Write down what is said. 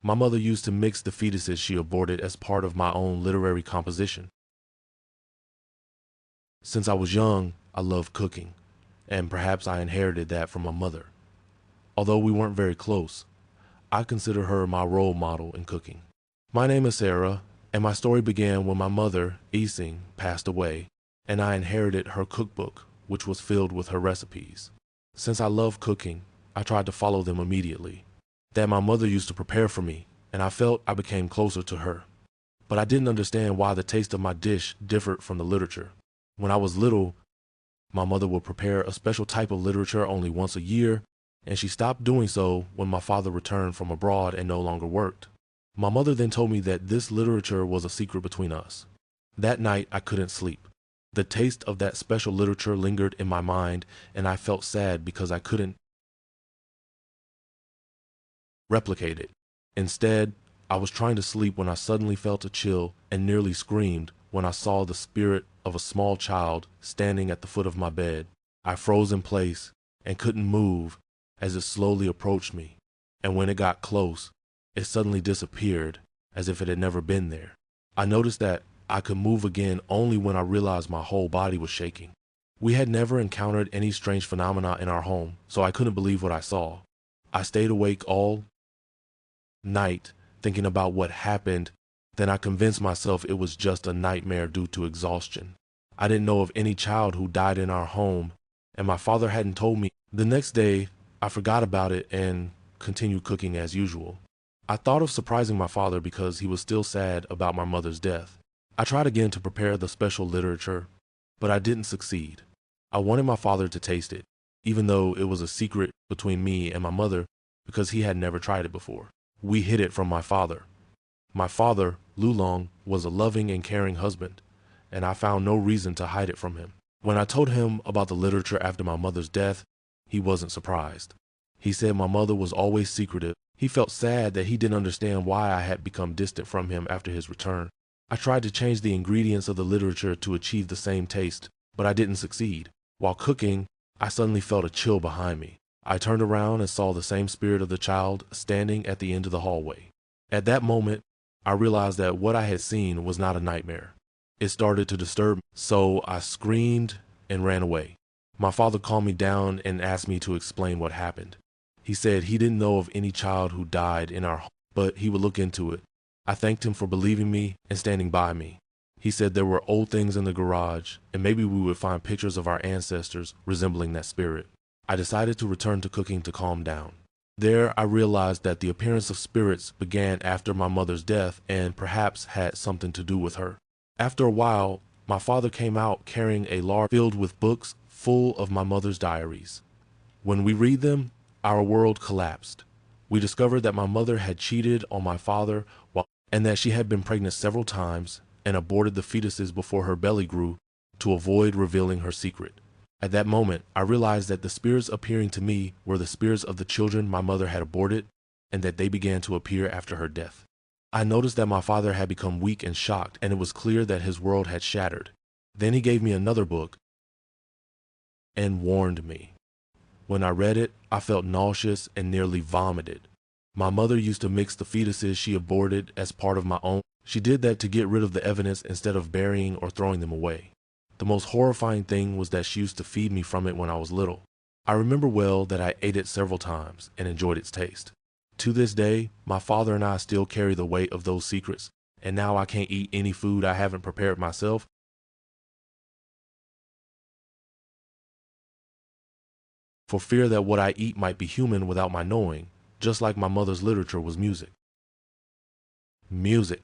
My mother used to mix the fetuses she aborted as part of my own literary composition. Since I was young, I loved cooking, and perhaps I inherited that from my mother. Although we weren't very close, I consider her my role model in cooking. My name is Sarah, and my story began when my mother, Ising, passed away, and I inherited her cookbook, which was filled with her recipes. Since I love cooking, I tried to follow them immediately. That my mother used to prepare for me, and I felt I became closer to her. But I didn't understand why the taste of my dish differed from the literature. When I was little, my mother would prepare a special type of literature only once a year, and she stopped doing so when my father returned from abroad and no longer worked. My mother then told me that this literature was a secret between us. That night, I couldn't sleep. The taste of that special literature lingered in my mind, and I felt sad because I couldn't replicate it. Instead, I was trying to sleep when I suddenly felt a chill and nearly screamed when I saw the spirit of a small child standing at the foot of my bed. I froze in place and couldn't move as it slowly approached me, and when it got close, it suddenly disappeared as if it had never been there. I noticed that I could move again only when I realized my whole body was shaking. We had never encountered any strange phenomena in our home, so I couldn't believe what I saw. I stayed awake all night thinking about what happened. Then I convinced myself it was just a nightmare due to exhaustion. I didn't know of any child who died in our home, and my father hadn't told me. The next day, I forgot about it and continued cooking as usual. I thought of surprising my father because he was still sad about my mother's death. I tried again to prepare the special literature, but I didn't succeed. I wanted my father to taste it, even though it was a secret between me and my mother because he had never tried it before. We hid it from my father. My father, Lulong, was a loving and caring husband, and I found no reason to hide it from him. When I told him about the literature after my mother's death, he wasn't surprised. He said my mother was always secretive. He felt sad that he didn't understand why I had become distant from him after his return. I tried to change the ingredients of the literature to achieve the same taste, but I didn't succeed. While cooking, I suddenly felt a chill behind me. I turned around and saw the same spirit of the child standing at the end of the hallway. At that moment, I realized that what I had seen was not a nightmare. It started to disturb me, so I screamed and ran away. My father calmed me down and asked me to explain what happened. He said he didn't know of any child who died in our home, but he would look into it. I thanked him for believing me and standing by me. He said there were old things in the garage, and maybe we would find pictures of our ancestors resembling that spirit. I decided to return to cooking to calm down. There, I realized that the appearance of spirits began after my mother's death and perhaps had something to do with her. After a while, my father came out carrying a large filled with books full of my mother's diaries. When we read them, our world collapsed. We discovered that my mother had cheated on my father and that she had been pregnant several times and aborted the fetuses before her belly grew to avoid revealing her secret. At that moment, I realized that the spirits appearing to me were the spirits of the children my mother had aborted and that they began to appear after her death. I noticed that my father had become weak and shocked, and it was clear that his world had shattered. Then he gave me another book and warned me. When I read it, I felt nauseous and nearly vomited. My mother used to mix the fetuses she aborted as part of my own. She did that to get rid of the evidence instead of burying or throwing them away. The most horrifying thing was that she used to feed me from it when I was little. I remember well that I ate it several times and enjoyed its taste. To this day, my father and I still carry the weight of those secrets, and now I can't eat any food I haven't prepared myself for fear that what I eat might be human without my knowing, just like my mother's literature was music. Music.